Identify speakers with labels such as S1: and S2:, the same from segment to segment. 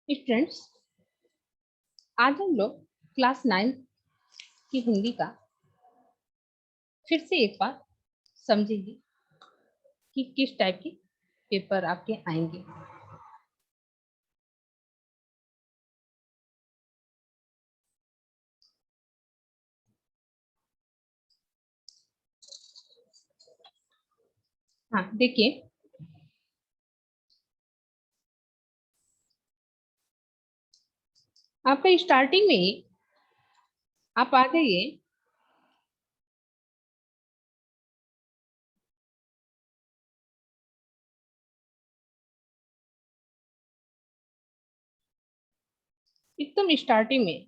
S1: Students, आज हम लोग क्लास 9 की हिंदी का फिर से एक बार समझेंगे कि किस टाइप के पेपर आपके आएंगे। हाँ, देखिए, आपका स्टार्टिंग में ही आप आ जाइए एकदम स्टार्टिंग में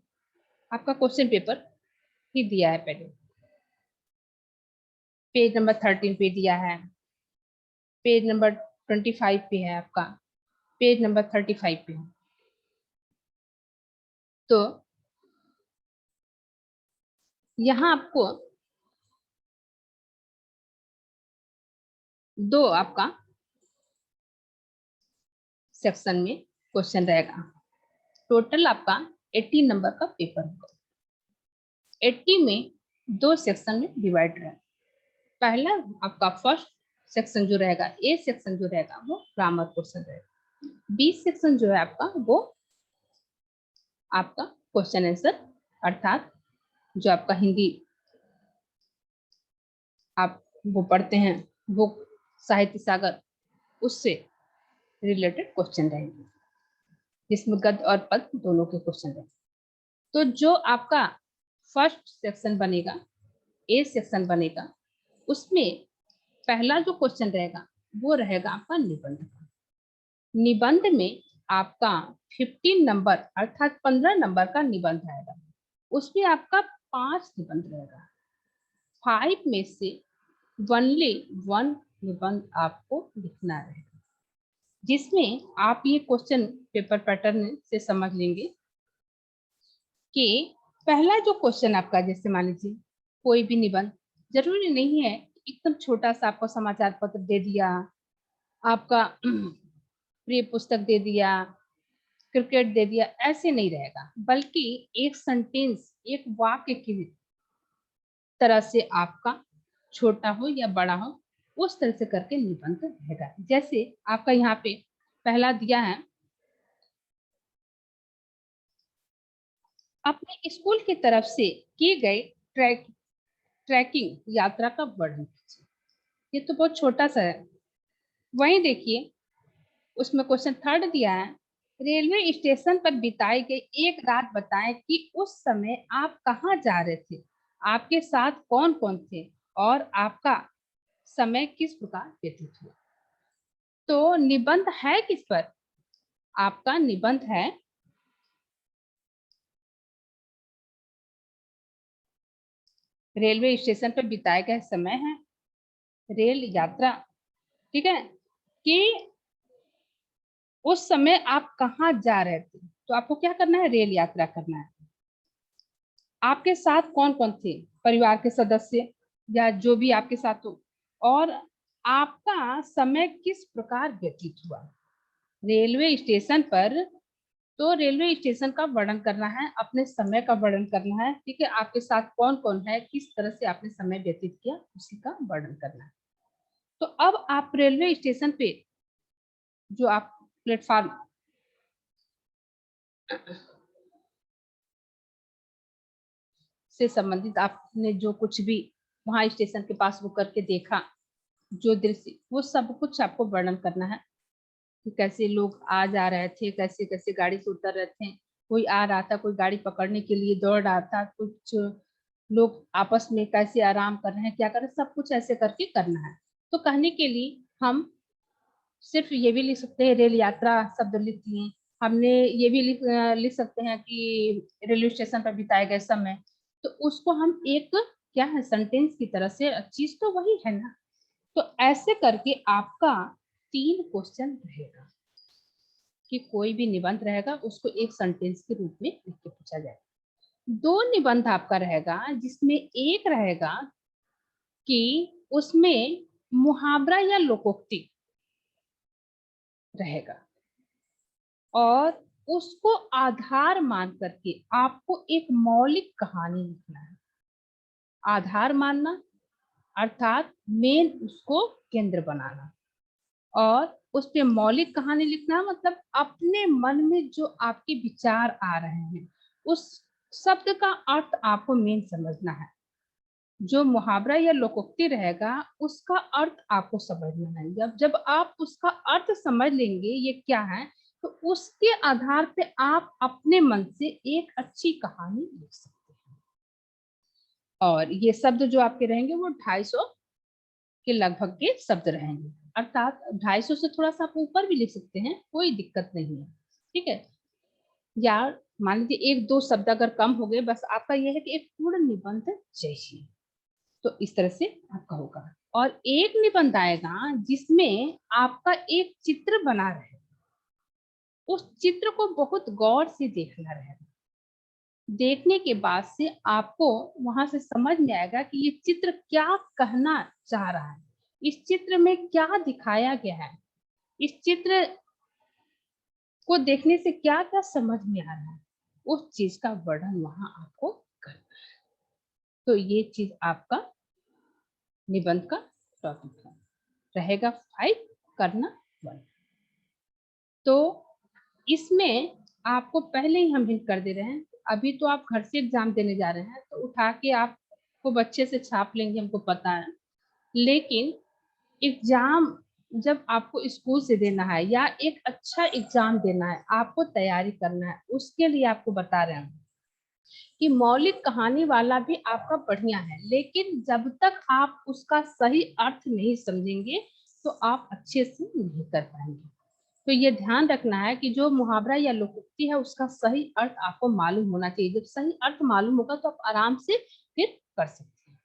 S1: आपका क्वेश्चन पेपर ही दिया है। पहले पेज नंबर 13 पे दिया है, पेज नंबर 25 पे है, आपका पेज नंबर 35 पे है। तो यहाँ आपको दो आपका सेक्शन में क्वेश्चन रहेगा। टोटल आपका 80 नंबर का पेपर होगा। 80 में दो सेक्शन में डिवाइड रहेगा। पहला आपका फर्स्ट सेक्शन जो रहेगा, ए सेक्शन जो रहेगा वो ग्रामर क्वेश्चन रहेगा। बी सेक्शन जो है आपका वो आपका क्वेश्चन आंसर, अर्थात जो आपका हिंदी आप वो पढ़ते हैं वो साहित्य सागर, उससे रिलेटेड क्वेश्चन रहेंगे, जिसमें गद्य और पद दोनों के क्वेश्चन रहेंगे। तो जो आपका फर्स्ट सेक्शन बनेगा, ए सेक्शन बनेगा, उसमें पहला जो क्वेश्चन रहेगा वो रहेगा आपका निबंध का। निबंध में आपका 15 नंबर अर्थात 15 नंबर का निबंध आएगा। उसमें आपका 5 निबंध रहेगा। 5 में से ओनली 1 निबंध आपको लिखना रहेगा, जिसमें आप ये क्वेश्चन पेपर पैटर्न से समझ लेंगे कि पहला जो क्वेश्चन आपका, जैसे मान लीजिए कोई भी निबंध, जरूरी नहीं है एकदम छोटा सा आपको समाचार पत्र दे दिया, आपका प्रिय पुस्तक दे दिया, क्रिकेट दे दिया, ऐसे नहीं रहेगा, बल्कि एक सेंटेंस, एक वाक्य की तरह से आपका छोटा हो या बड़ा हो उस तरह से करके निबंध रहेगा। जैसे आपका यहाँ पे पहला दिया है, अपने स्कूल की तरफ से किए गए ट्रैकिंग यात्रा का वर्णन कीजिए। ये तो बहुत छोटा सा है। वहीं देखिए, उसमें क्वेश्चन थर्ड दिया है, रेलवे स्टेशन पर बिताई गई एक रात बताएं कि उस समय आप कहाँ जा रहे थे, आपके साथ कौन कौन थे और आपका समय किस प्रकार व्यतीत हुआ। तो निबंध है किस पर? आपका निबंध है रेलवे स्टेशन पर बिताए गए समय है, रेल यात्रा, ठीक है, कि उस समय आप कहाँ जा रहे थे। तो आपको क्या करना है? रेल यात्रा करना है। आपके साथ कौन कौन थे? परिवार के सदस्य या जो भी आपके साथ हो, और आपका समय किस प्रकार व्यतीत हुआ रेलवे स्टेशन पर। तो रेलवे स्टेशन का वर्णन करना है, अपने समय का वर्णन करना है, ठीक है, आपके साथ कौन कौन है, किस तरह से आपने समय व्यतीत किया, उसी का वर्णन करना है। तो अब आप रेलवे स्टेशन पे जो आप प्लेटफॉर्म से संबंधित आपने जो कुछ भी वहां स्टेशन के पास वो करके देखा, जो दृश्य, वो सब कुछ आपको वर्णन करना है कि कैसे लोग आ जा रहे थे, कैसे कैसे गाड़ी से उतर रहे थे, कोई आ रहा था, कोई गाड़ी पकड़ने के लिए दौड़ रहा था, कुछ लोग आपस में कैसे आराम कर रहे हैं, क्या कर रहे हैं, सब कुछ ऐसे करके करना है। तो कहने के लिए हम सिर्फ ये भी लिख सकते हैं, रेल यात्रा शब्द लिख दिए। हमने ये भी लिख सकते हैं कि रेलवे स्टेशन पर बिताए गए समय। तो उसको हम एक क्या है, सेंटेंस की तरह से, चीज तो वही है ना। तो ऐसे करके आपका 3 क्वेश्चन रहेगा कि कोई भी निबंध रहेगा उसको एक सेंटेंस के रूप में लिख के पूछा जाएगा। 2 निबंध आपका रहेगा, जिसमें एक रहेगा कि उसमें मुहावरा या लोकोक्ति रहेगा, और उसको आधार मान करके आपको एक मौलिक कहानी लिखना है। आधार मानना अर्थात मेन उसको केंद्र बनाना, और उस पे मौलिक कहानी लिखना मतलब अपने मन में जो आपके विचार आ रहे हैं उस शब्द का अर्थ आपको मेन समझना है। जो मुहावरा या लोकोक्ति रहेगा उसका अर्थ आपको समझना है। जब जब आप उसका अर्थ समझ लेंगे ये क्या है, तो उसके आधार पे आप अपने मन से एक अच्छी कहानी लिख सकते हैं। और ये शब्द जो आपके रहेंगे वो 250 के लगभग के शब्द रहेंगे, अर्थात 250 से थोड़ा सा आप ऊपर भी लिख सकते हैं, कोई दिक्कत नहीं है। ठीक है, या मान लीजिए 1-2 शब्द अगर कम हो गए, बस आपका यह है कि एक पूर्ण निबंध चाहिए। तो इस तरह से आपका होगा। और एक निबंध आएगा जिसमें आपका एक चित्र बना रहे, उस चित्र को बहुत गौर से देखना रहेगा। देखने के बाद से आपको वहां से समझ में आएगा कि ये चित्र क्या कहना चाह रहा है, इस चित्र में क्या दिखाया गया है, इस चित्र को देखने से क्या क्या समझ में आ रहा है, उस चीज का वर्णन वहां आपको करना है। तो ये चीज आपका निबंध का टॉपिक है, रहेगा 5 करना 1। तो इसमें आपको पहले ही हम हिंट कर दे रहे हैं, अभी तो आप घर से एग्जाम देने जा रहे हैं तो उठा के आप खूब अच्छे से छाप लेंगे, हमको पता है। लेकिन एग्जाम जब आपको स्कूल से देना है या एक अच्छा एग्जाम देना है, आपको तैयारी करना है, उसके लिए आपको बता रहे हैं कि मौलिक कहानी वाला भी आपका बढ़िया है, लेकिन जब तक आप उसका सही अर्थ नहीं समझेंगे तो आप अच्छे से नहीं कर पाएंगे। तो ये ध्यान रखना है कि जो मुहावरा या लोकोक्ति है उसका सही अर्थ आपको मालूम होना चाहिए। जब सही अर्थ मालूम होगा तो आप आराम से फिर कर सकते हैं।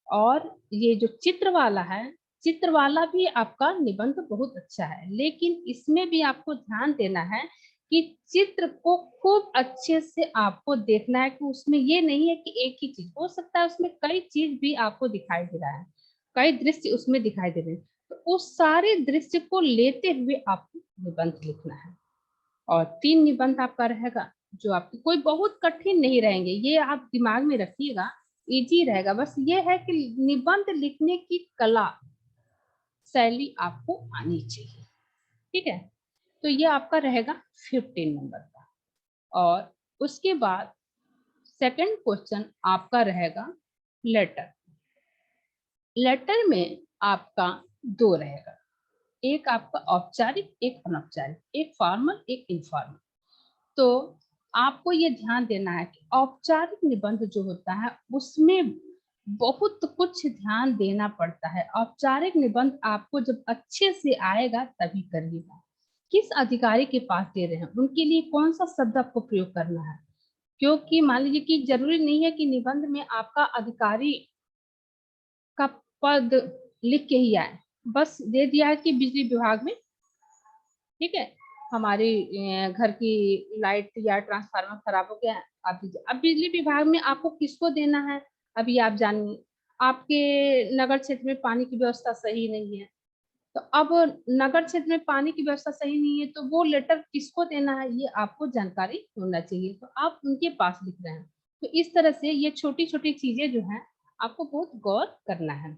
S1: और ये जो चित्र वाला है, चित्र वाला भी आपका निबंध बहुत अच्छा है, लेकिन इसमें भी आपको ध्यान देना है कि चित्र को खूब अच्छे से आपको देखना है कि उसमें ये नहीं है कि एक ही चीज हो सकता है, उसमें कई चीज भी आपको दिखाई दे रहा है, कई दृश्य उसमें दिखाई दे रहे हैं। तो उस सारे दृश्य को लेते हुए आपको निबंध लिखना है। और 3 निबंध आपका रहेगा जो आपके कोई बहुत कठिन नहीं रहेंगे, ये आप दिमाग में रखिएगा, इजी रहेगा। बस ये है कि निबंध लिखने की कला शैली आपको आनी चाहिए। ठीक है, तो ये आपका रहेगा 15 नंबर का। और उसके बाद सेकंड क्वेश्चन आपका रहेगा लेटर। लेटर में आपका 2 रहेगा, एक आपका औपचारिक, एक अनौपचारिक, एक फॉर्मल, एक इनफॉर्मल। तो आपको ये ध्यान देना है कि औपचारिक निबंध जो होता है उसमें बहुत कुछ ध्यान देना पड़ता है। औपचारिक निबंध आपको जब अच्छे से आएगा तभी करिएगा। किस अधिकारी के पास दे रहे हैं, उनके लिए कौन सा शब्द आपको प्रयोग करना है, क्योंकि मान लीजिए कि जरूरी नहीं है कि निबंध में आपका अधिकारी का पद लिख के ही आए, बस दे दिया है कि बिजली विभाग में, ठीक है, हमारी घर की लाइट या ट्रांसफार्मर खराब हो गया है, आप दीजिए। अब बिजली विभाग में आपको किसको देना है, अभी आप जानिए। आपके नगर क्षेत्र में पानी की व्यवस्था सही नहीं है, तो अब नगर क्षेत्र में पानी की व्यवस्था सही नहीं है तो वो लेटर किसको देना है ये आपको जानकारी होना चाहिए, तो आप उनके पास लिख रहे हैं। तो इस तरह से ये छोटी छोटी चीजें जो हैं आपको बहुत गौर करना है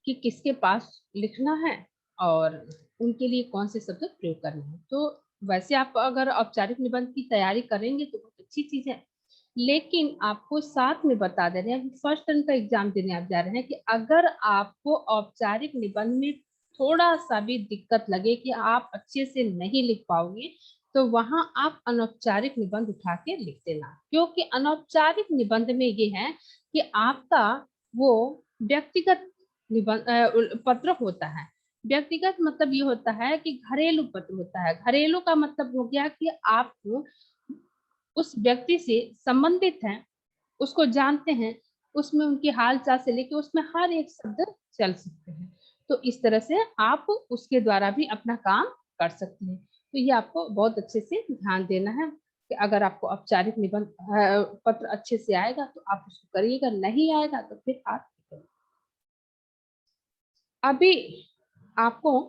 S1: कि किसके पास लिखना है और उनके लिए कौन से शब्द प्रयोग करने हैं। तो वैसे आप अगर औपचारिक निबंध की तैयारी करेंगे तो बहुत अच्छी चीज है, लेकिन आपको साथ में बता दे रहे हैं फर्स्ट टर्म का एग्जाम देने आप जा रहे हैं कि अगर आपको औपचारिक निबंध में थोड़ा सा भी दिक्कत लगे कि आप अच्छे से नहीं लिख पाओगे, तो वहां आप अनौपचारिक निबंध उठा के लिख देना, क्योंकि अनौपचारिक निबंध में ये है कि आपका वो व्यक्तिगत निबंध पत्र होता है। व्यक्तिगत मतलब ये होता है कि घरेलू पत्र होता है। घरेलू का मतलब हो गया कि आप उस व्यक्ति से संबंधित हैं, उसको जानते हैं, उसमें उनकी हाल चाल से लेके उसमें हर एक शब्द चल सकते हैं। तो इस तरह से आप उसके द्वारा भी अपना काम कर सकते हैं। तो ये आपको बहुत अच्छे से ध्यान देना है कि अगर आपको औपचारिक निबंध पत्र अच्छे से आएगा तो आप उसको करिएगा, नहीं आएगा तो फिर आप अभी आपको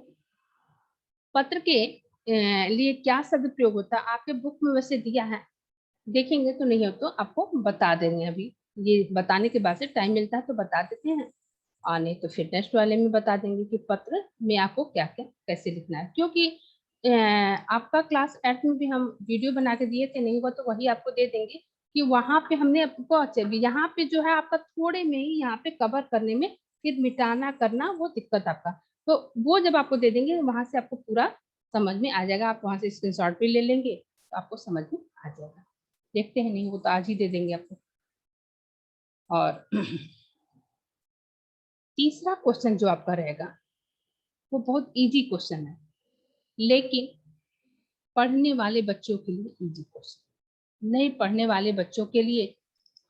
S1: पत्र के लिए क्या शब्द प्रयोग होता है आपके बुक में वैसे दिया है, देखेंगे तो नहीं हो तो आपको बता देंगे। अभी ये बताने के बाद से टाइम मिलता है तो बता देते हैं, और नहीं तो फिर नेक्स्ट वाले में बता देंगे कि पत्र में आपको क्या क्या कैसे लिखना है। क्योंकि आपका क्लास 8 में भी हम वीडियो बना के दिए थे, नहीं हुआ तो वही आपको दे देंगे कि वहां पे हमने आपको अच्छा यहाँ पे जो है आपका थोड़े में ही यहाँ पे कवर करने में फिर मिटाना करना वो दिक्कत आपका, तो वो जब आपको दे देंगे वहां से आपको पूरा समझ में आ जाएगा। आप वहां से स्क्रीनशॉट भी ले लेंगे तो आपको समझ में आ जाएगा। देखते हैं, नहीं वो तो आज ही दे देंगे आपको। और तीसरा क्वेश्चन जो आपका रहेगा वो बहुत इजी क्वेश्चन है, लेकिन पढ़ने वाले बच्चों के लिए इजी क्वेश्चन, नहीं पढ़ने वाले बच्चों के लिए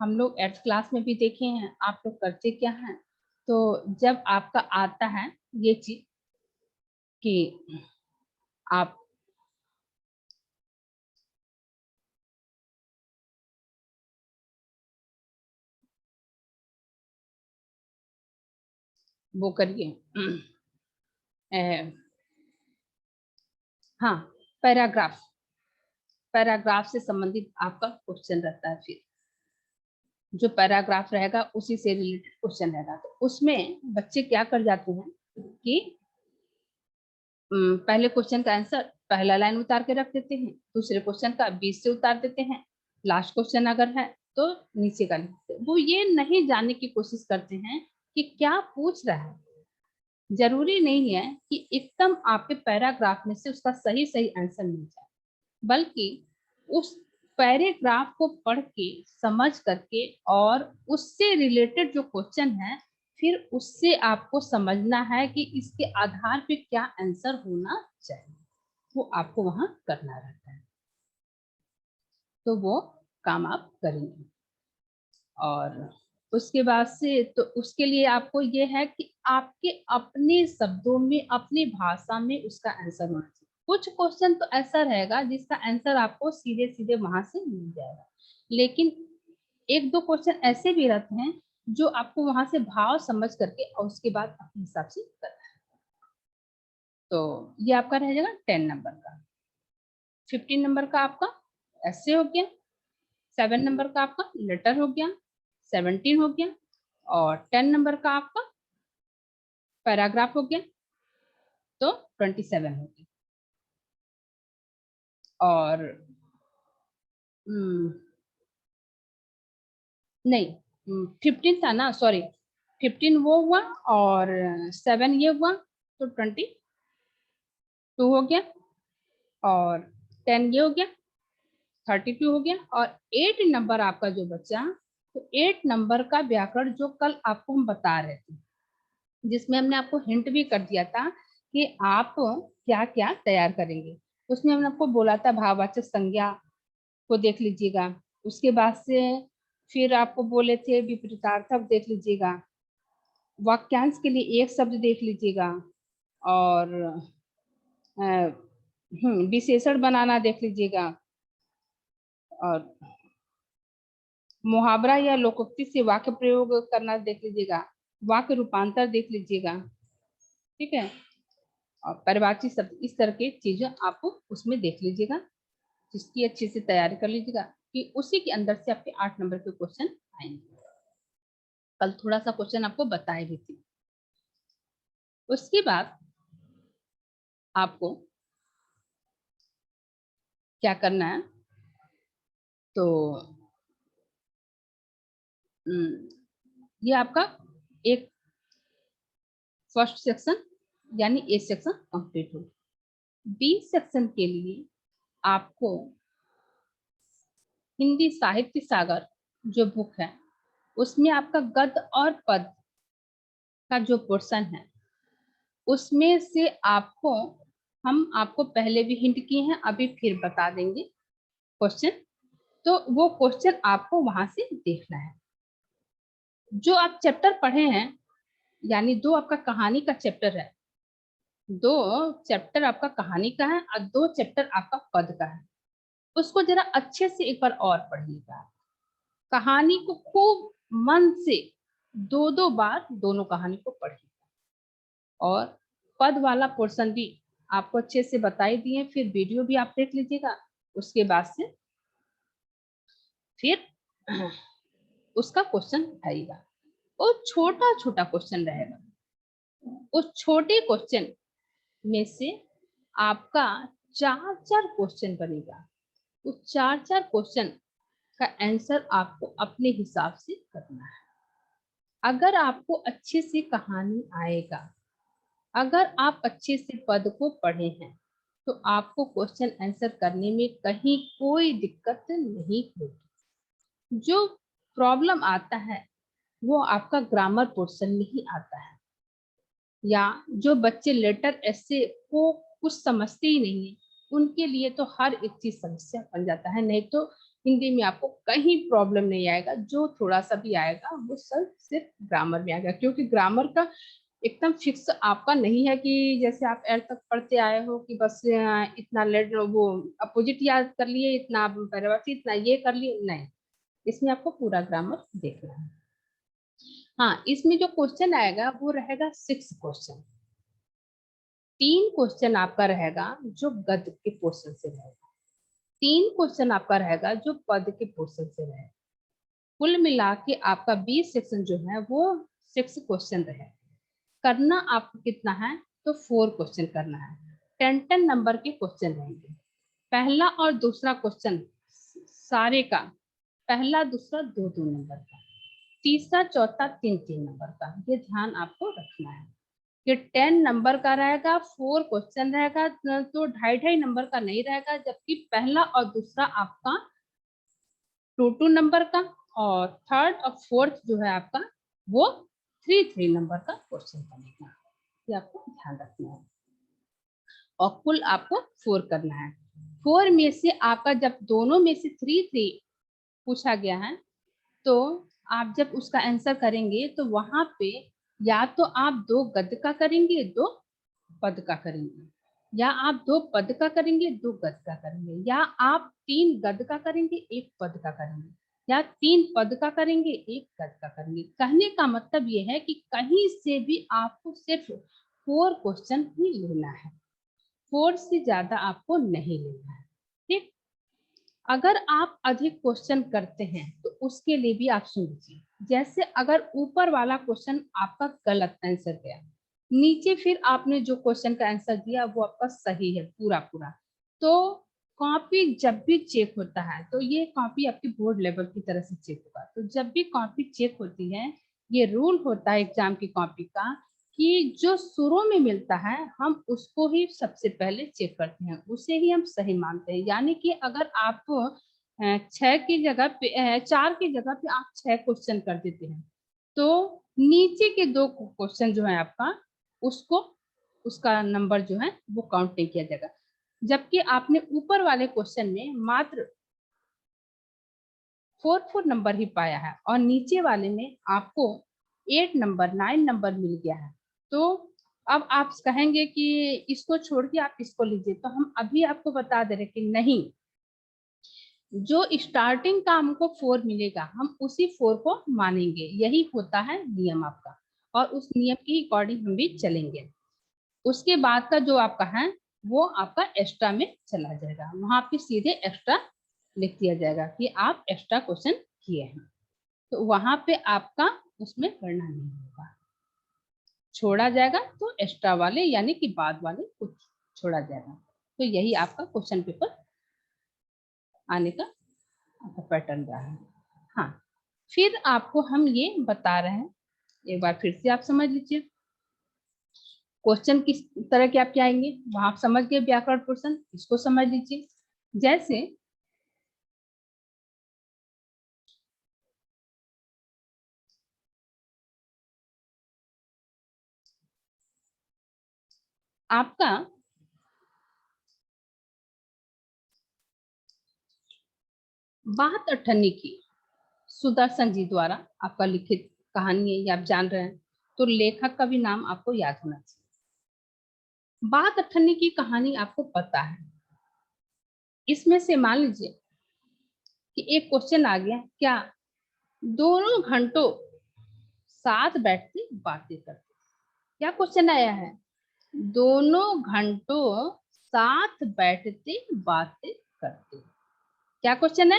S1: हम लोग 8th क्लास में भी देखे हैं आप लोग करते क्या हैं। तो जब आपका आता है ये चीज कि आप वो करिए हाँ, पैराग्राफ, पैराग्राफ से संबंधित आपका क्वेश्चन रहता है। फिर जो पैराग्राफ रहेगा उसी से रिलेटेड क्वेश्चन रहेगा। तो उसमें बच्चे क्या कर जाते हैं कि पहले क्वेश्चन का आंसर पहला लाइन उतार के रख देते हैं, दूसरे क्वेश्चन का बीच से उतार देते हैं, लास्ट क्वेश्चन अगर है तो नीचे का लिखते हैं। वो ये नहीं जानने की कोशिश करते हैं कि क्या पूछ रहा है। जरूरी नहीं है कि एकदम आपके पैराग्राफ में से उसका सही सही आंसर मिल जाए, बल्कि उस पैराग्राफ को पढ़ के समझ करके और उससे रिलेटेड जो क्वेश्चन है फिर उससे आपको समझना है कि इसके आधार पे क्या आंसर होना चाहिए, वो आपको वहां करना रहता है। तो वो काम आप करेंगे। और उसके बाद से तो उसके लिए आपको ये है कि आपके अपने शब्दों में अपनी भाषा में उसका आंसर होना चाहिए। कुछ क्वेश्चन तो ऐसा रहेगा जिसका आंसर आपको सीधे सीधे वहां से मिल जाएगा, लेकिन एक दो क्वेश्चन ऐसे भी रहते हैं जो आपको वहां से भाव समझ करके और उसके बाद अपने हिसाब से करना है। तो ये आपका रह जाएगा 10 नंबर का। 15 नंबर का आपका ऐसे हो गया, 7 नंबर का आपका लेटर हो गया, 17 हो गया, और 10 नंबर का आपका पैराग्राफ हो गया, तो 27 हो गया। और नहीं 15 था ना, सॉरी 15 वो हुआ और 7 ये हुआ, तो 22 हो गया, और 10 ये हो गया, 32 हो गया, और 8 नंबर आपका जो बचा, तो 8 नंबर का व्याकरण जो कल आपको हम बता रहे थे, जिसमें हमने आपको हिंट भी कर दिया था कि आप क्या क्या तैयार करेंगे। उसमें हमने आपको बोला था भाववाचक संज्ञा को देख लीजिएगा, उसके बाद से फिर आपको बोले थे विपरीतार्थक देख लीजिएगा, वाक्यांश के लिए एक शब्द देख लीजिएगा, और विशेषण बनाना देख लीजिएगा, और मुहावरा या लोकोक्ति से वाक्य प्रयोग करना देख लीजिएगा, वाक्य रूपांतर देख लीजिएगा, ठीक है, और परिवारवाची शब्द, इस तरह की चीजें आपको उसमें देख लीजिएगा, जिसकी अच्छे से तैयारी कर लीजिएगा कि उसी के अंदर से आपके 8 नंबर के क्वेश्चन आएंगे। कल थोड़ा सा क्वेश्चन आपको बताए भी थी। उसके बाद आपको क्या करना है, तो ये आपका एक फर्स्ट सेक्शन यानी ए सेक्शन कंप्लीट हो। बी सेक्शन के लिए आपको हिंदी साहित्य सागर जो बुक है उसमें आपका गद्य और पद का जो पोर्शन है उसमें से आपको, हम आपको पहले भी हिंट किए हैं अभी फिर बता देंगे क्वेश्चन, तो वो क्वेश्चन आपको वहां से देखना है। जो आप चैप्टर पढ़े हैं, यानी दो आपका कहानी का चैप्टर है, दो चैप्टर आपका कहानी का है और दो चैप्टर आपका पद का है, उसको जरा अच्छे से एक बार और पढ़िएगा। कहानी को खूब मन से दो बार दोनों कहानी को पढ़िएगा, और पद वाला पोर्शन भी आपको अच्छे से बता ही दिए, फिर वीडियो भी आप देख लीजिएगा, उसके बाद से फिर उसका क्वेश्चन उठाइएगा। वो छोटा छोटा क्वेश्चन रहेगा, उस छोटे क्वेश्चन में से आपका 4 क्वेश्चन बनेगा। उस 4 क्वेश्चन का आंसर आपको अपने हिसाब से करना है। अगर आपको अच्छे से कहानी आएगा, अगर आप अच्छे से पद को पढ़े हैं, तो आपको क्वेश्चन आंसर करने में कहीं कोई दिक्कत नहीं होगी। जो प्रॉब्लम आता है वो आपका ग्रामर पोर्शन में ही आता है, या जो बच्चे लेटर ऐसे को कुछ समझते ही नहीं है, उनके लिए तो हर एक चीज समस्या बन जाता है। नहीं तो हिंदी में आपको कहीं प्रॉब्लम नहीं आएगा, जो थोड़ा सा भी आएगा वो सब सिर्फ ग्रामर में आएगा, क्योंकि ग्रामर का एकदम फिक्स आपका नहीं है कि जैसे आप एल तक पढ़ते आए हो कि बस इतना लेट वो अपोजिट याद कर लिए, इतना पैराग्राफ इतना ये कर लिए, नहीं, इसमें आपको पूरा ग्रामर देखना है। हाँ, इसमें जो क्वेश्चन आएगा वो रहेगा 6 क्वेश्चन। 3 क्वेश्चन आपका रहेगा जो गद्य के पोर्शन से रहेगा, 3 क्वेश्चन आपका रहेगा जो पद के पोर्शन से रहेगा। कुल मिला के आपका 20 सेक्शन जो है वो 6 क्वेश्चन रहेगा। करना आपको कितना है, तो 4 क्वेश्चन करना है। 10 नंबर के क्वेश्चन रहेंगे। पहला और दूसरा क्वेश्चन सारे का, पहला दूसरा 2-2 नंबर का, तीसरा चौथा 3-3 नंबर का, ये ध्यान आपको रखना है कि 10 नंबर का रहेगा, 4 क्वेश्चन रहेगा, तो 2.5 नंबर का नहीं रहेगा, जबकि पहला और दूसरा आपका 2-2 नंबर का, और थर्ड और फोर्थ जो है आपका वो 3-3 नंबर का क्वेश्चन बनेगा। ये आपको ध्यान रखना है। और कुल आपको 4 करना है। 4 में से आपका जब दोनों में से 3-3 पूछा गया है, तो आप जब उसका आंसर करेंगे तो वहां पे या तो आप 2 गद्य का करेंगे, 2 पद का करेंगे, या आप 2 पद का करेंगे, 2 गद्य का करेंगे, या आप 3 गद्य का करेंगे, 1 पद का करेंगे, या 3 पद का करेंगे, 1 गद्य का करेंगे। कहने का मतलब ये है कि कहीं से भी आपको सिर्फ 4 क्वेश्चन ही लेना है, 4 से ज्यादा आपको नहीं लेना है। ठीक, अगर आप अधिक क्वेश्चन करते हैं तो उसके लिए भी आप सुन लीजिए। जैसे अगर ऊपर वाला क्वेश्चन आपका गलत आंसर गया, नीचे फिर आपने जो क्वेश्चन का आंसर दिया वो आपका सही है पूरा पूरा, तो कॉपी जब भी चेक होता है, तो ये कॉपी आपकी बोर्ड लेवल की तरह से चेक होगा। तो जब भी कॉपी चेक होती है, ये रूल होता है एग्जाम की कॉपी का कि जो शुरू में मिलता है हम उसको ही सबसे पहले चेक करते हैं, उसे ही हम सही मानते हैं। यानी कि अगर आप 6 की जगह पे 4 की जगह पे आप 6 क्वेश्चन कर देते हैं, तो नीचे के 2 क्वेश्चन जो है आपका, उसको उसका नंबर जो है वो काउंट नहीं किया जाएगा। जबकि आपने ऊपर वाले क्वेश्चन में मात्र 4 नंबर ही पाया है और नीचे वाले में आपको 8 नंबर 9 नंबर मिल गया है, तो अब आप कहेंगे कि इसको छोड़ के आप इसको लीजिए, तो हम अभी आपको बता दे रहे कि नहीं, जो स्टार्टिंग का हमको 4 मिलेगा हम उसी 4 को मानेंगे, यही होता है नियम आपका, और उस नियम के अकॉर्डिंग हम भी चलेंगे। उसके बाद का जो आपका है वो आपका एक्स्ट्रा में चला जाएगा, वहां पे सीधे एक्स्ट्रा लिख दिया जाएगा कि आप एक्स्ट्रा क्वेश्चन किए हैं, तो वहां पे आपका उसमें गणना नहीं होगा, छोड़ा जाएगा तो एक्स्ट्रा वाले यानी कि बाद वाले कुछ छोड़ा जाएगा। तो यही आपका क्वेश्चन पेपर आने का पैटर्न रहा है। हाँ, फिर आपको हम ये बता रहे हैं, एक बार फिर से आप समझ लीजिए क्वेश्चन किस तरह के आपके आएंगे, वहां आप समझ गए व्याकरण पोर्शन, इसको समझ लीजिए। जैसे आपका बात अठन्नी की सुदर्शन जी द्वारा आपका लिखित कहानी है, ये आप जान रहे हैं, तो लेखक का भी नाम आपको याद होना चाहिए। बात अठन्नी की कहानी आपको पता है, इसमें से मान लीजिए कि एक क्वेश्चन आ गया, क्या दोनों घंटों साथ बैठते बातें करते, क्या क्वेश्चन आया है, दोनों घंटों साथ बैठते बातें करते। क्या क्वेश्चन है?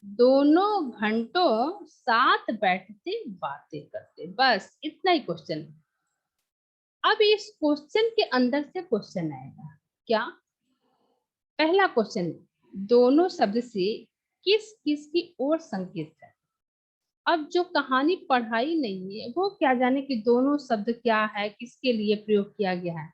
S1: दोनों घंटों साथ बैठते बातें करते, बस इतना ही क्वेश्चन है। अब इस क्वेश्चन के अंदर से क्वेश्चन आएगा। क्या? पहला क्वेश्चन, दोनों शब्द से किस किस की ओर संकेत है। अब जो कहानी पढ़ाई नहीं है वो क्या जाने कि दोनों शब्द क्या है, किसके लिए प्रयोग किया गया है,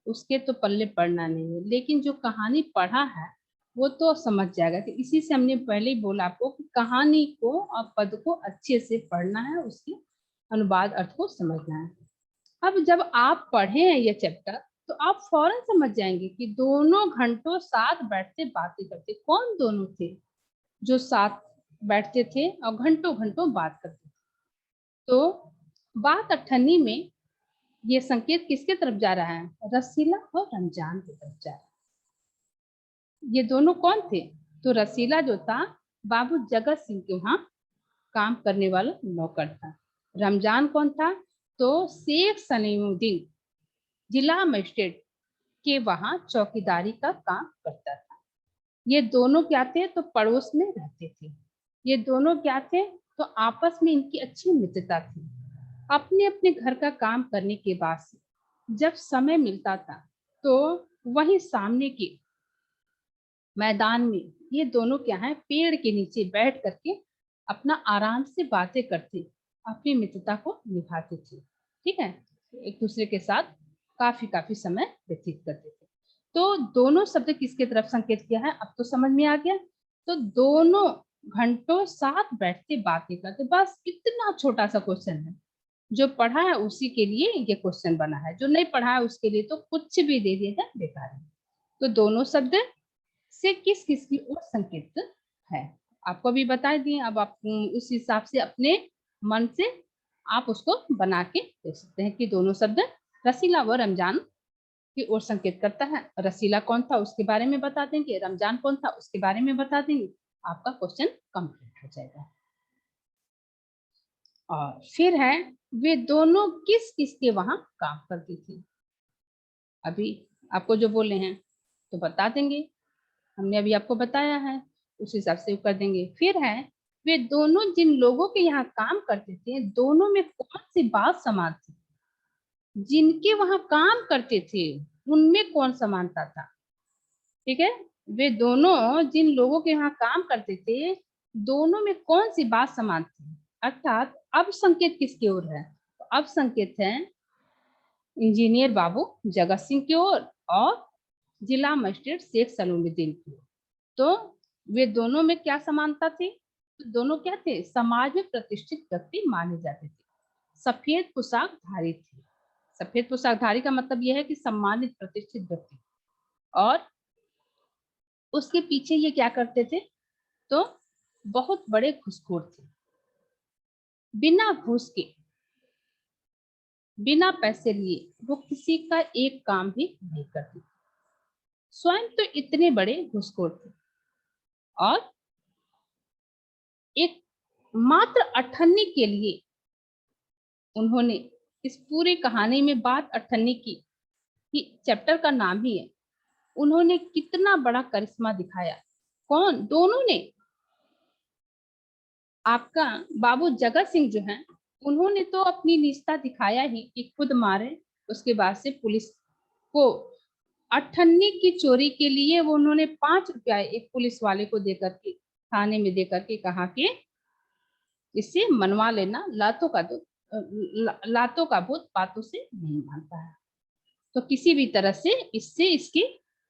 S1: उसके तो पल्ले पढ़ना नहीं है। लेकिन जो कहानी पढ़ा है वो तो समझ जाएगा। कि इसी से हमने पहले ही बोला आपको कि कहानी को और पद को अच्छे से पढ़ना है, उसके अनुवाद अर्थ को समझना है। अब जब आप पढ़े हैं ये चैप्टर तो आप फौरन समझ जाएंगे कि दोनों घंटों साथ बैठते बातें करते। कौन दोनों थे जो साथ बैठते थे और घंटों घंटों बात करते थे? तो बात अठन्नी में ये संकेत किसके तरफ जा रहा है? रसीला और रमजान की तरफ जा रहा है। ये दोनों कौन थे? तो रसीला जो था बाबू जगत सिंह के वहां काम करने वाला नौकर था। रमजान कौन था? तो शेख सलीमुद्दीन जिला मजिस्ट्रेट के वहां चौकीदारी का काम करता था। ये दोनों क्या थे? तो पड़ोस में रहते थे। ये दोनों क्या थे? तो आपस में इनकी अच्छी मित्रता थी। अपने अपने घर का काम करने के बाद से जब समय मिलता था तो वहीं सामने के मैदान में ये दोनों क्या है, पेड़ के नीचे बैठ करके अपना आराम से बातें करते, अपनी मित्रता को निभाते थे। ठीक है, एक दूसरे के साथ काफी काफी समय व्यतीत करते थे। तो दोनों शब्द किसके तरफ संकेत किया है, अब तो समझ में आ गया। तो दोनों घंटों साथ बैठते बातें करते, बस इतना छोटा सा क्वेश्चन है। जो पढ़ा है उसी के लिए ये क्वेश्चन बना है, जो नहीं पढ़ा है उसके लिए तो कुछ भी दे दिएगा बेकार है। तो दोनों शब्द से किस किस की ओर संकेत है आपको भी बता दिए। अब आप उस हिसाब से अपने मन से आप उसको बना के देख सकते हैं कि दोनों शब्द रसीला व रमजान की ओर संकेत करता है। रसीला कौन था उसके बारे में बता देंगे, रमजान कौन था उसके बारे में बता देंगे, आपका क्वेश्चन कंप्लीट हो जाएगा। और फिर है, वे दोनों किस किस के वहां काम करती थी। अभी आपको जो बोले हैं तो बता देंगे, हमने अभी आपको बताया है, उस हिसाब से कर देंगे। फिर है, वे दोनों जिन लोगों के यहाँ काम करते थे दोनों में कौन सी बात समान थी। जिनके वहां काम करते थे उनमें कौन समानता था। ठीक है, वे दोनों जिन लोगों के यहाँ काम करते थे दोनों में कौन सी बात समान थी। अर्थात अब संकेत किसकी ओर है? तो अब संकेत है इंजीनियर बाबू जगत सिंह की ओर और जिला मजिस्ट्रेट शेख सलीमुद्दीन की ओर। तो वे दोनों में क्या समानता थी? तो दोनों क्या थे? समाज में प्रतिष्ठित व्यक्ति माने जाते थे, सफेद पोशाक धारी थे। सफेद पोशाक धारी का मतलब यह है कि सम्मानित प्रतिष्ठित व्यक्ति। और उसके पीछे ये क्या करते थे? तो बहुत बड़े घूसखोर थे, बिना घूस के बिना पैसे लिए वो किसी का एक काम भी नहीं करते। स्वयं तो इतने बड़े घूसखोर थे और एक मात्र अठन्नी के लिए उन्होंने इस पूरी कहानी में बात अठन्नी की कि चैप्टर का नाम ही है, उन्होंने कितना बड़ा करिश्मा दिखाया। कौन? दोनों ने। आपका बाबू जगत सिंह जो है उन्होंने तो अपनी निष्ठा दिखाया ही कि खुद मारे, उसके बाद से पुलिस को अठन्नी की चोरी के लिए वो उन्होंने 5 रुपया एक पुलिस वाले को देकर के थाने में देकर के कहा कि इससे मनवा लेना, लातों का भूत बातों से नहीं मानता है। तो किसी भी तरह से इससे इसके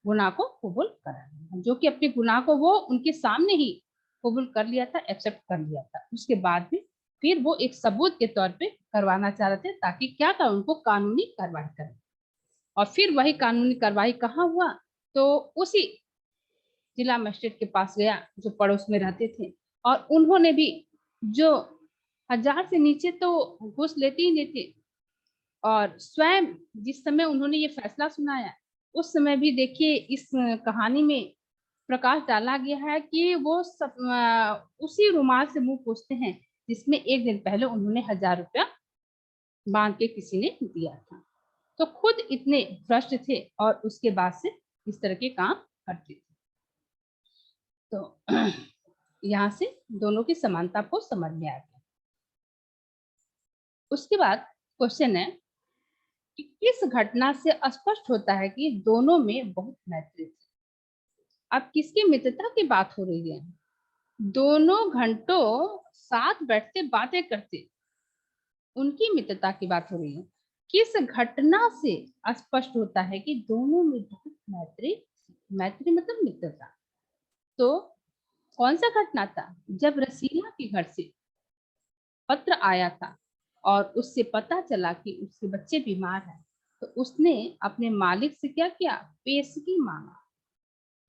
S1: गुनाह को कबूल करा, जो कि अपने गुनाह को वो उनके सामने ही कबूल कर लिया था, एक्सेप्ट कर लिया था। उसके बाद भी फिर वो एक सबूत के तौर पे करवाना चाह रहे थे ताकि क्या था, उनको कानूनी कार्रवाई करें। और फिर वही कानूनी कार्रवाई कहाँ हुआ? तो उसी जिला मजिस्ट्रेट के पास गया जो पड़ोस में रहते थे, और उन्होंने भी जो 1000 से नीचे तो घूस लेते ही नहीं थे। और स्वयं जिस समय उन्होंने ये फैसला सुनाया उस समय भी देखिए इस कहानी में प्रकाश डाला गया है कि वो सब उसी रुमाल से मुंह पोंछते हैं जिसमें एक दिन पहले उन्होंने 1000 रुपया बांध के किसी ने दिया था। तो खुद इतने भ्रष्ट थे और उसके बाद से इस तरह के काम करते थे। तो यहाँ से दोनों की समानता को समझ में आ गया। उसके बाद क्वेश्चन है कि किस घटना से स्पष्ट होता है कि दोनों में बहुत मैत्री थी। अब किसकी मित्रता की बात हो रही है? दोनों घंटों साथ बैठते बातें करते, उनकी मित्रता की बात हो रही है। किस घटना से स्पष्ट होता है कि दोनों में बहुत मैत्री, मैत्री मतलब मित्रता। तो कौन सा घटना था? जब रसीला के घर से पत्र आया था और उससे पता चला कि उसके बच्चे बीमार हैं, तो उसने अपने मालिक से क्या किया? पेशगी मांगा।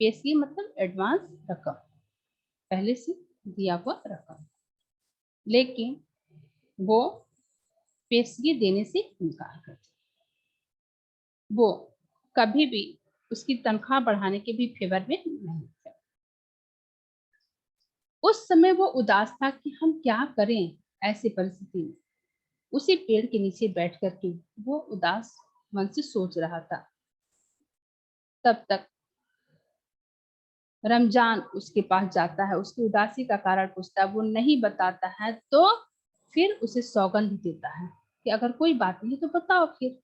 S1: पेशगी मतलब एडवांस रकम, पहले से दिया हुआ रकम। लेकिन वो पेशगी देने से इनकार कर दिया। वो कभी भी उसकी तनख्वाह बढ़ाने के भी फेवर में नहीं थे। उस समय वो उदास था कि हम क्या करें ऐसी परिस्थिति में। उसी पेड़ के नीचे बैठ करके वो उदास मन से सोच रहा था। तब तक रमजान उसके पास जाता है, उसकी उदासी का कारण पूछता है, वो नहीं बताता है तो फिर उसे सौगंध देता है कि अगर कोई बात नहीं तो बताओ। फिर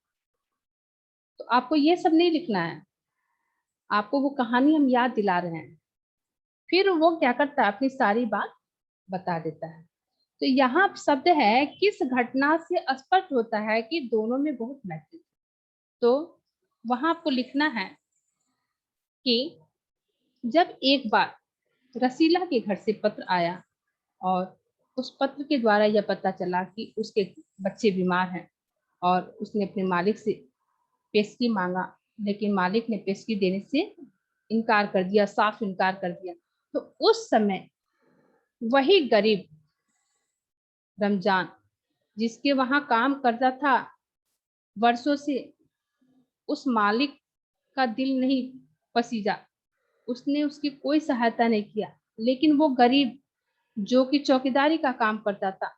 S1: तो आपको ये सब नहीं लिखना है, आपको वो कहानी हम याद दिला रहे हैं। फिर वो क्या करता है? अपनी सारी बात बता देता है। तो यहाँ शब्द है किस घटना से स्पष्ट होता है कि दोनों में बहुत मैत्री थी। तो वहां आपको लिखना है कि जब एक बार रसीला के घर से पत्र आया और उस पत्र के द्वारा यह पता चला कि उसके बच्चे बीमार हैं और उसने अपने मालिक से पेशगी मांगा, लेकिन मालिक ने पेशगी देने से इनकार कर दिया, साफ इनकार कर दिया। तो उस समय वही गरीब रमजान, जिसके वहां काम करता था वर्षों से, उस मालिक का दिल नहीं पसीजा, उसने उसकी कोई सहायता नहीं किया। लेकिन वो गरीब जो कि चौकीदारी का काम करता था,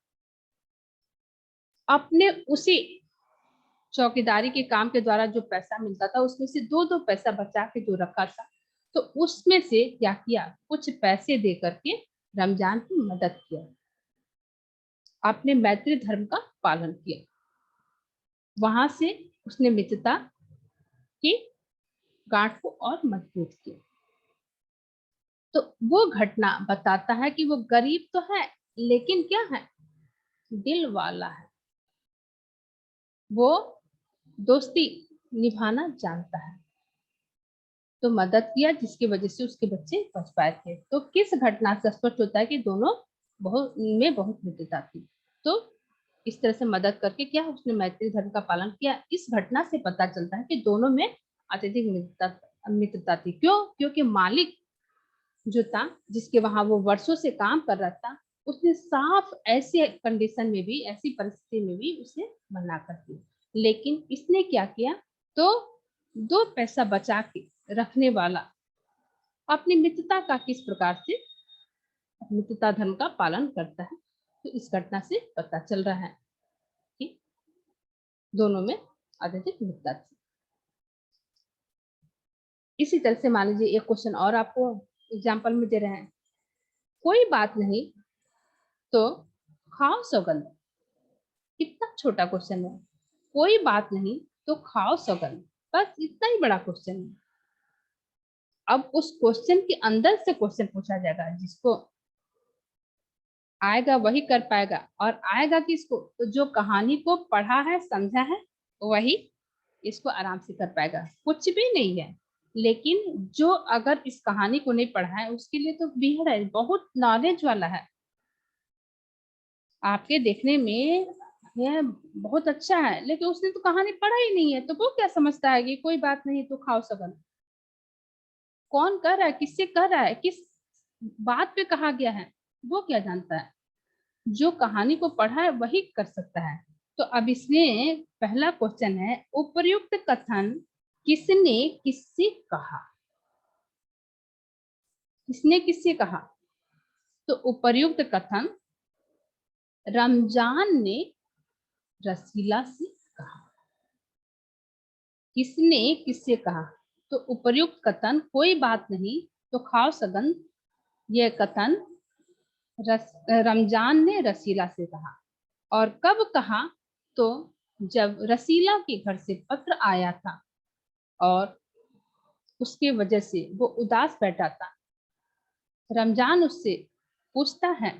S1: अपने उसी चौकीदारी के काम के द्वारा जो पैसा मिलता था उसमें से दो दो पैसा बचा के जो रखा था, तो उसमें से क्या किया? कुछ पैसे दे करके रमजान की मदद किया, अपने मैत्री धर्म का पालन किया। वहां से उसने मित्रता की गांठ को और मजबूत किया। तो वो घटना बताता है कि वो गरीब तो है लेकिन क्या है? दिल वाला है। वो दोस्ती निभाना जानता है। तो मदद किया जिसकी वजह से उसके बच्चे बच पाए थे। तो किस घटना से स्पष्ट होता है कि दोनों बहुत मित्रता थी। तो इस तरह से मदद करके क्या उसने मैत्री धर्म का पालन किया। इस घटना से पता चलता है कि दोनों में अत्यधिक मित्रता थी। क्यों? क्योंकि मालिक जो था, जिसके वहां वो वर्षों से काम कर रहा था, उसने साफ ऐसे कंडीशन में भी, ऐसी परिस्थिति में भी उसे मना कर दिया। लेकिन इसने क्या किया? तो दो पैसा बचा के रखने वाला अपनी मित्रता का किस प्रकार से मित्रता धर्म का पालन करता है। तो इस घटना से पता चल रहा है कि दोनों में अत्यधिक मित्रता थी। इसी तरह से मान लीजिए एक क्वेश्चन और आपको एग्जाम्पल में दे रहे हैं। कोई बात नहीं तो खाओ सौगंध। कितना छोटा क्वेश्चन है। कोई बात नहीं तो खाओ सौगंध, बस इतना ही बड़ा क्वेश्चन है। अब उस क्वेश्चन के अंदर से क्वेश्चन पूछा जाएगा, जिसको आएगा वही कर पाएगा। और आएगा किसको? तो जो कहानी को पढ़ा है, समझा है, वही इसको आराम से कर पाएगा। कुछ भी नहीं है। लेकिन जो अगर इस कहानी को नहीं पढ़ा है उसके लिए तो बेहद है, बहुत नॉलेज वाला है। आपके देखने में यह बहुत अच्छा है, लेकिन उसने तो कहानी पढ़ा ही नहीं है, तो वो क्या समझता है कि कोई बात नहीं तो खाओ सगन। कौन कर रहा है, किससे कर रहा है, किस बात पे कहा गया है, वो क्या जानता है। जो कहानी को पढ़ा है वही कर सकता है। तो अब इसमें पहला क्वेश्चन है, उपर्युक्त कथन किसने किससे कहा? किसने किससे कहा? तो उपर्युक्त कथन रमजान ने रसीला से कहा। किसने किससे कहा, तो उपर्युक्त कथन कोई बात नहीं तो खाओ सगन, यह कथन रमजान ने रसीला से कहा। और कब कहा, तो जब रसीला के घर से पत्र आया था और उसके वजह से वो उदास बैठा था। रमजान उससे पूछता है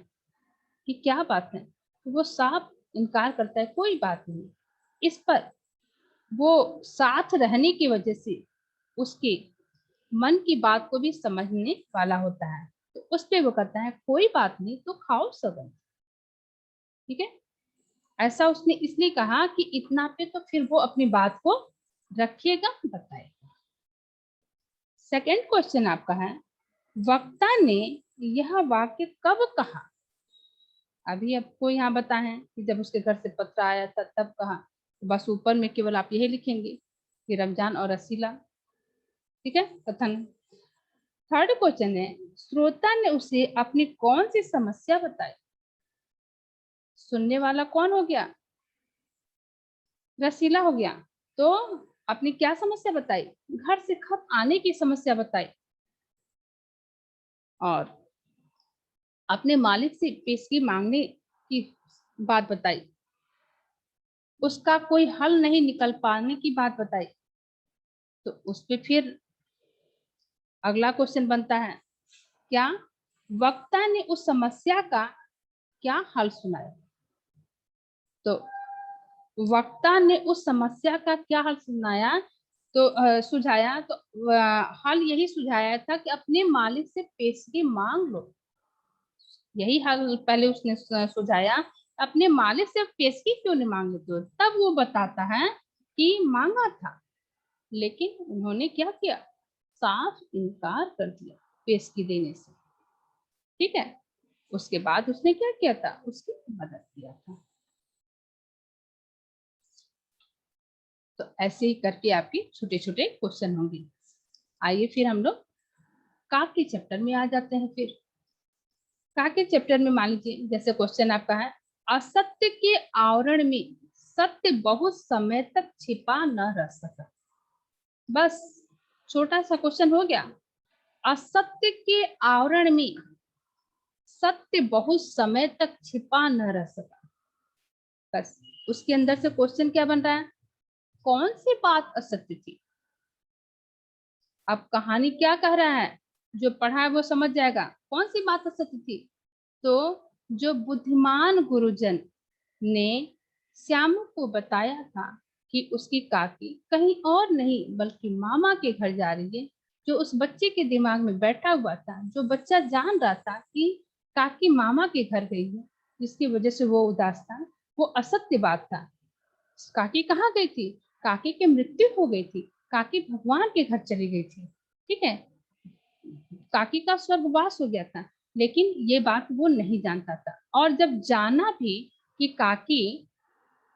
S1: कि क्या बात है, तो वो साफ इनकार करता है कोई बात नहीं। इस पर वो साथ रहने की वजह से उसके मन की बात को भी समझने वाला होता है, तो उस पे वो कहता है कोई बात नहीं तो खाओ सगन। ठीक है, ऐसा उसने इसलिए कहा कि इतना पे तो फिर वो अपनी बात को रखिएगा, बताएगा। सेकंड क्वेश्चन आपका है, वक्ता ने यह वाक्य कब कहा। अभी आपको यहाँ बताएं कि जब उसके घर से पत्र आया था तब कहा, तो बस ऊपर में केवल आप यही लिखेंगे कि रमजान और रसीला। ठीक है, कथन। थर्ड क्वेश्चन है, श्रोता ने उसे अपनी कौन सी समस्या बताई। सुनने वाला कौन हो गया, रसीला हो गया। तो अपनी क्या समस्या बताई, घर से खत आने की समस्या बताई और अपने मालिक से पेशगी मांगने की बात बताई, उसका कोई हल नहीं निकल पाने की बात बताई। तो उस पे फिर अगला क्वेश्चन बनता है, क्या वक्ता ने उस समस्या का क्या हल सुनाया। तो वक्ता ने उस समस्या का क्या हल सुनाया, तो सुझाया, तो हल यही सुझाया था कि अपने मालिक से पेशगी मांग लो। यही हल पहले उसने सुझाया, अपने मालिक से पेशगी क्यों नहीं मांग लेते हो। तब वो बताता है कि मांगा था, लेकिन उन्होंने क्या किया, साफ इनकार कर दिया पेशगी देने से। ठीक है, उसके बाद उसने क्या किया था, उसकी मदद किया था। तो ऐसे ही करके आपके छोटे छोटे क्वेश्चन होंगे। आइए फिर हम लोग का के चैप्टर में आ जाते हैं। फिर का के चैप्टर में मान लीजिए जैसे क्वेश्चन आपका है, असत्य के आवरण में सत्य बहुत समय तक छिपा न रह सका। बस छोटा सा क्वेश्चन हो गया, असत्य के आवरण में सत्य बहुत समय तक छिपा न रह सका। बस उसके अंदर से क्वेश्चन क्या बन रहा है, कौन सी बात असत्य थी। अब कहानी क्या कह रहा है, जो पढ़ा है वो समझ जाएगा कौन सी बात असत्य थी। तो जो बुद्धिमान गुरुजन ने श्यामू को बताया था कि उसकी काकी कहीं और नहीं बल्कि मामा के घर जा रही है, जो उस बच्चे के दिमाग में बैठा हुआ था, जो बच्चा जान रहा था कि काकी मामा के घर गई है, जिसकी वजह से वो उदास था, वो असत्य बात था। काकी कहाँ गई थी, काकी की मृत्यु हो गई थी, काकी भगवान के घर चली गई थी। ठीक है, काकी का स्वर्गवास हो गया था, लेकिन ये बात वो नहीं जानता था। और जब जाना भी कि काकी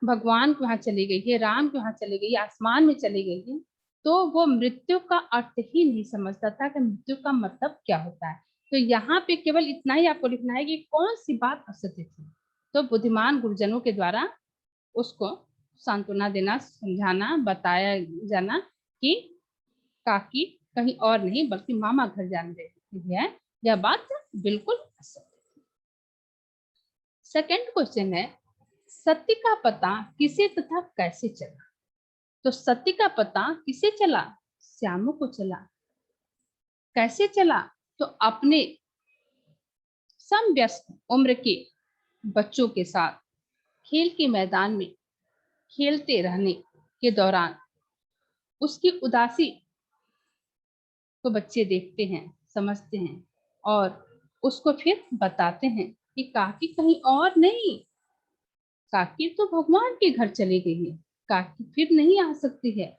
S1: भगवान के वहां चली गई है, राम के वहां चली गई, आसमान में चली गई है, तो वो मृत्यु का अर्थ ही नहीं समझता था कि मृत्यु का मतलब क्या होता है। तो यहाँ पे केवल इतना ही आपको लिखना है कि कौन सी बात असत्य थी। तो बुद्धिमान गुरुजनों के द्वारा उसको सांत्वना देना, समझाना, बताया जाना कि काकी कहीं और नहीं बल्कि मामा घर जान रही है, यह बात बिल्कुल असत्य। सेकंड क्वेश्चन है, सत्य का पता किसे तथा कैसे चला। तो सत्य का पता किसे चला, श्यामू को चला। कैसे चला, तो अपने समवयस्क उम्र के बच्चों के साथ खेल के मैदान में खेलते रहने के दौरान उसकी उदासी को बच्चे देखते हैं, समझते हैं और उसको फिर बताते हैं कि काकी कहीं और नहीं, काकी तो भगवान के घर चली गई है, काकी फिर नहीं आ सकती है।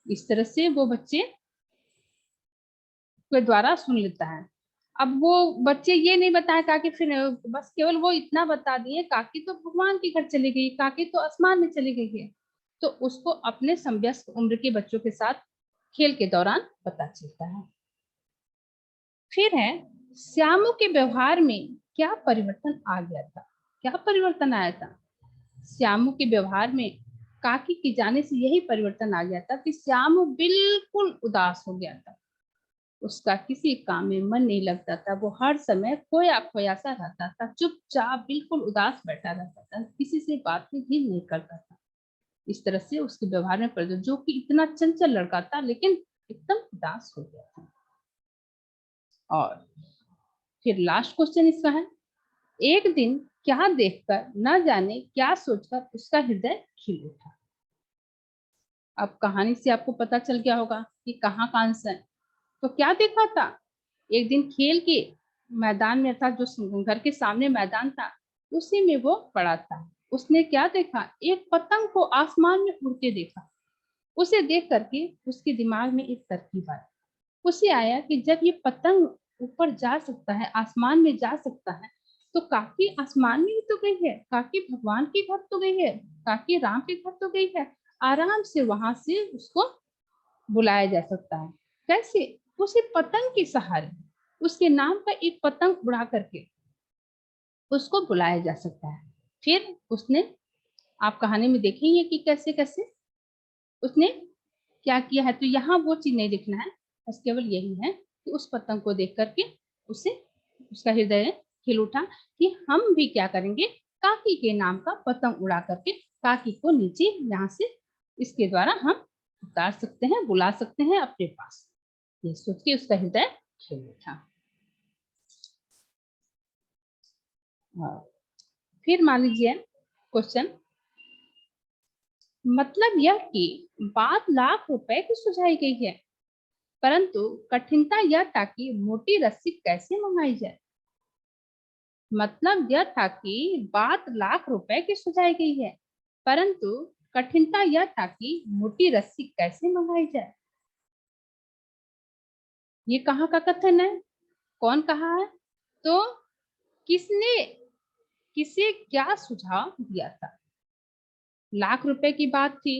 S1: इस तरह से वो बच्चे के द्वारा सुन लेता है। अब वो बच्चे ये नहीं बताए काकी फिर, बस केवल वो इतना बता दिए काकी तो भगवान के घर चली गई, काकी तो आसमान में चली गई है। तो उसको अपने समवयस्क उम्र के बच्चों के साथ खेल के दौरान पता चलता है। फिर है, श्यामू के व्यवहार में क्या परिवर्तन आ गया था। क्या परिवर्तन आया था, श्यामू के व्यवहार में काकी के जाने से यही परिवर्तन आ गया था कि श्यामू बिल्कुल उदास हो गया था। उसका किसी काम में मन नहीं लगता था, वो हर समय खोया खोया सा रहता था, चुपचाप बिल्कुल उदास बैठा रहता था, किसी से बातें भी नहीं करता था। इस तरह से उसके व्यवहार में परिवर्तन, जो कि इतना चंचल लड़का था लेकिन एकदम उदास हो गया था। और फिर लास्ट क्वेश्चन इसका है, एक दिन क्या देखकर न जाने क्या सोचकर उसका हृदय खिल उठा। अब कहानी से आपको पता चल गया होगा कि कहाँ का आंसर है। तो क्या देखा था, एक दिन खेल के मैदान में था, जो घर के सामने मैदान था उसी में वो पड़ा था। उसने क्या देखा, एक पतंग को आसमान में उड़ते देखा। उसे देख करके उसके दिमाग में एक तरकीब आई। उसे आया कि जब ये पतंग ऊपर जा सकता है, आसमान में जा सकता है, तो काकी आसमान में ही तो गई है, काकी भगवान के घर तो गई है, काकी राम के घर तो गई है, आराम से वहां से उसको बुलाया जा सकता है। कैसे, उसे पतंग के सहारे, उसके नाम का एक पतंग उड़ा करके उसको बुलाया जा सकता है। फिर उसने, आप कहानी में देखेंगे कि कैसे कैसे उसने क्या किया है। तो यहाँ वो चीज नहीं देखना है, बस केवल यही है कि उस पतंग को देख करके उसे, उसका हृदय खिल उठा कि हम भी क्या करेंगे, काकी के नाम का पतंग उड़ा करके काकी को नीचे यहाँ से इसके द्वारा हम उतार सकते हैं, बुला सकते हैं अपने पास। ये सोच के उसका हृदय खिल उठा। फिर मान लीजिए क्वेश्चन, मतलब यह कि बात लाख रुपए की सुझाई गई है, परंतु कठिनता यह था कि मोटी रस्सी कैसे मंगाई जाए। मतलब यह था कि बात लाख रुपए की सुझाई गई है, परंतु कठिनता यह था कि मोटी रस्सी कैसे मंगाई जाए। ये कहाँ का कथन है, कौन कहा है, तो किसने किसे क्या सुझाव दिया था। लाख रुपए की बात थी,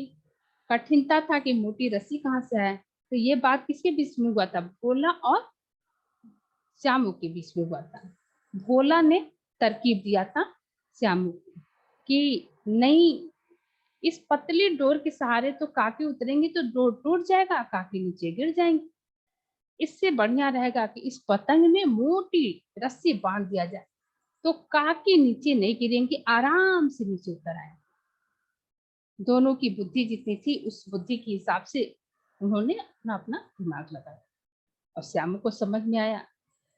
S1: कठिनता था कि मोटी रस्सी कहाँ से है, तो ये बात किसके बीच में हुआ था, भोला और श्यामू के बीच में हुआ था। भोला ने तरकीब दिया था श्यामू कि नहीं, इस पतली डोर के सहारे तो काकी उतरेंगी तो डोर टूट जाएगा, काकी नीचे गिर जाएंगी। इससे बढ़िया रहेगा कि इस पतंग में मोटी रस्सी बांध दिया जाए, तो काकी नीचे नहीं गिरेंगी, आराम से नीचे उतर आएंगे। दोनों की बुद्धि जितनी थी, उस बुद्धि के हिसाब से उन्होंने अपना अपना दिमाग लगाया। और श्यामू को समझ में आया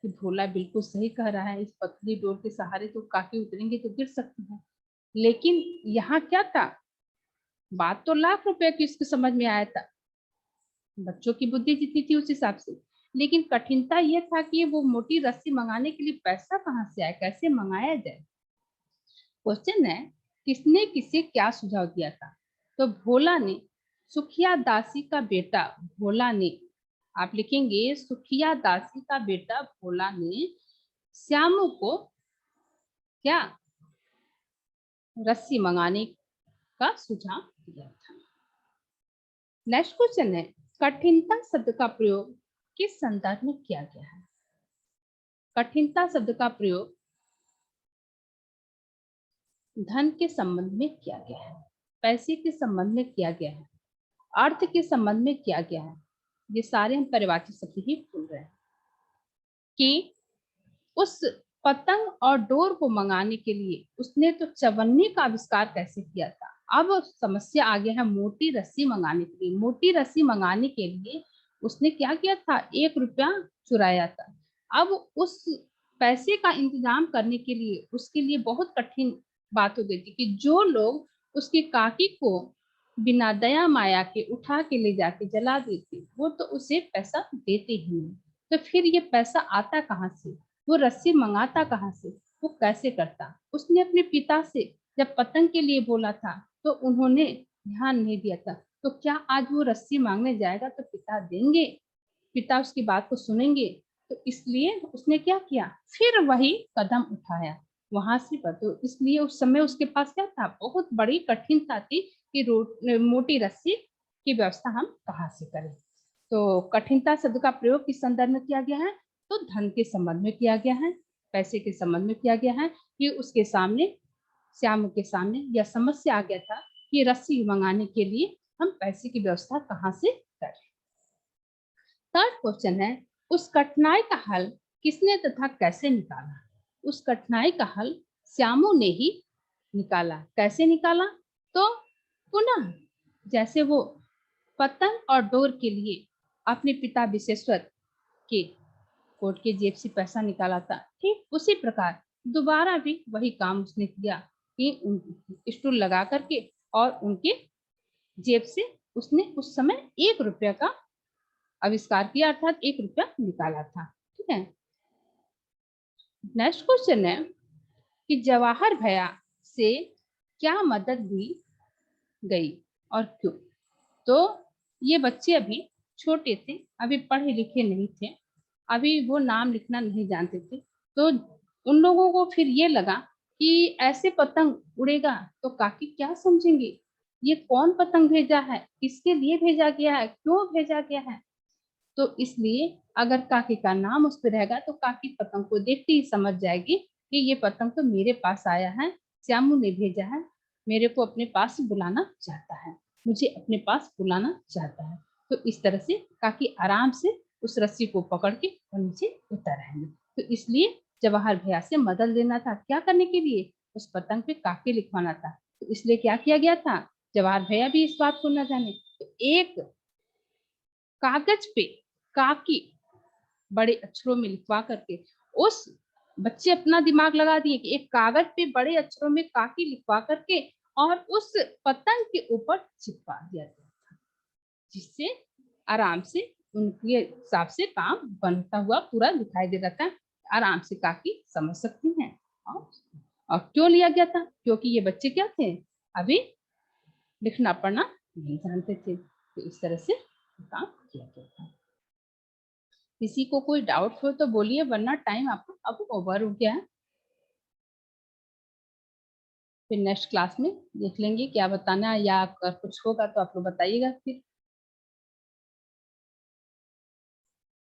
S1: कि भोला बिल्कुल सही कह रहा है, इस पतली डोर के सहारे तो काकी उतरेंगे तो गिर सकती है। लेकिन यहाँ क्या था, बात तो लाख रुपए की उसको समझ में आया था, बच्चों की बुद्धि जितनी थी उस हिसाब से। लेकिन कठिनता यह था कि वो मोटी रस्सी मंगाने के लिए पैसा कहाँ से आए, कैसे मंगाया जाए। क्वेश्चन है, किसने किसे क्या सुझाव दिया था। तो भोला ने, सुखिया दासी का बेटा भोला ने, आप लिखेंगे सुखिया दासी का बेटा भोला ने श्यामू को क्या, रस्सी मंगाने का सुझाव दिया था। नेक्स्ट क्वेश्चन है, कठिनता शब्द का प्रयोग किस संदर्भ में किया गया है। कठिनता शब्द का प्रयोग धन के संबंध में किया गया है, पैसे के संबंध में किया गया है, अर्थ के संबंध में किया गया है। ये सारे हम परिवाची शब्द ही बोल रहे हैं कि उस पतंग और डोर को मंगाने के लिए उसने तो चवन्नी का आविष्कार कैसे किया था। अब समस्या आ गया है मोटी रस्सी मंगाने के लिए। मोटी रस्सी मंगाने के लिए उसने क्या किया था, 1 रुपया चुराया था। अब उस पैसे का इंतजाम करने के लिए उसके लिए बहुत कठिन बात हो गई थी कि जो लोग उसकी काकी को बिना दया माया के उठा के ले जाके जला देते, वो तो उसे पैसा देते ही नहीं। तो फिर ये पैसा आता कहाँ से, वो रस्सी मंगाता कहाँ से, वो कैसे करता। उसने अपने पिता से जब पतंग के लिए बोला था तो उन्होंने ध्यान नहीं दिया था। तो क्या आज वो रस्सी मांगने जाएगा तो पिता देंगे, पिता उसकी बात को सुनेंगे। तो इसलिए उसने क्या किया, फिर वही कदम उठाया वहां से। तो इसलिए उस समय उसके पास क्या था, बहुत बड़ी कठिनता थी कि मोटी रस्सी की व्यवस्था हम कहाँ से करें। तो कठिनता शब्द का प्रयोग किस संदर्भ में किया गया है, तो धन के संबंध में किया गया है, पैसे के संबंध में किया गया है कि उसके सामने, श्याम के सामने यह समस्या आ गया था कि रस्सी मंगाने के लिए हम पैसे की व्यवस्था कहाँ से करें। थर्ड क्वेश्चन है, उस कठिनाई का हल किसने तथा कैसे निकाला। उस कठिनाई का हल श्यामू ने ही निकाला। कैसे निकाला, तो पुनः जैसे वो पतंग और डोर के लिए अपने पिता विश्वेश्वर के कोट के जेब से पैसा निकाला था, ठीक उसी प्रकार दोबारा भी वही काम उसने किया कि स्टूल लगा करके और उनके जेब से उसने उस समय 1 रुपया का आविष्कार किया, अर्थात 1 रुपया निकाला था। ठीक है, नेक्स्ट क्वेश्चन है कि जवाहर भैया से क्या मदद ली गई और क्यों। तो ये बच्चे अभी छोटे थे, अभी पढ़े लिखे नहीं थे, अभी वो नाम लिखना नहीं जानते थे, तो उन लोगों को फिर ये लगा कि ऐसे पतंग उड़ेगा तो काकी क्या समझेंगे, ये कौन पतंग भेजा है, किसके लिए भेजा गया है, क्यों भेजा गया है। तो इसलिए अगर काकी का नाम उस पर रहेगा तो काकी पतंग को देखते ही समझ जाएगी कि ये पतंग तो मेरे पास आया है, श्यामू ने भेजा है, मेरे को अपने पास बुलाना चाहता है, मुझे अपने पास बुलाना चाहता है। तो इस तरह से काकी आराम से उस रस्सी को पकड़ के और नीचे उतर आएंगे। तो इसलिए जवाहर भैया से मदद लेना था, क्या करने के लिए, उस पतंग पे काकी लिखवाना था। तो इसलिए क्या किया गया था, जवाहर भैया भी इस बात को न जाने, तो एक कागज पे काकी बड़े अक्षरों में लिखवा करके, उस बच्चे अपना दिमाग लगा दिए कि एक कागज पे बड़े अक्षरों में काकी लिखवा करके और उस पतंग के ऊपर चिपका दिया था, जिससे आराम से उनके हिसाब से काम बनता हुआ पूरा दिखाई दे रहा था, आराम से काकी समझ सकती हैं। और क्यों लिया गया था, क्योंकि ये बच्चे क्या थे, अभी लिखना पढ़ना नहीं जानते थे। तो इस तरह से काम किया गया था। किसी को कोई डाउट हो तो बोलिए, वरना टाइम आपको अब ओवर हो गया है। फिर नेक्स्ट क्लास में देख लेंगे क्या बताना है, या अगर कुछ होगा तो आप लोग बताइएगा। फिर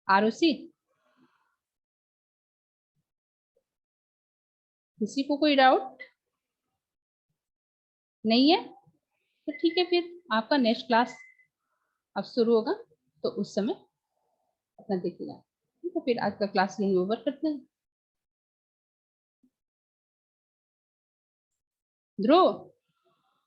S1: आरुषि, किसी को कोई डाउट नहीं है तो ठीक है, फिर आपका नेक्स्ट क्लास अब शुरू होगा तो उस समय अपना देखिएगा। ठीक है, फिर आज का क्लास यही ओवर करते हैं। ध्रुव।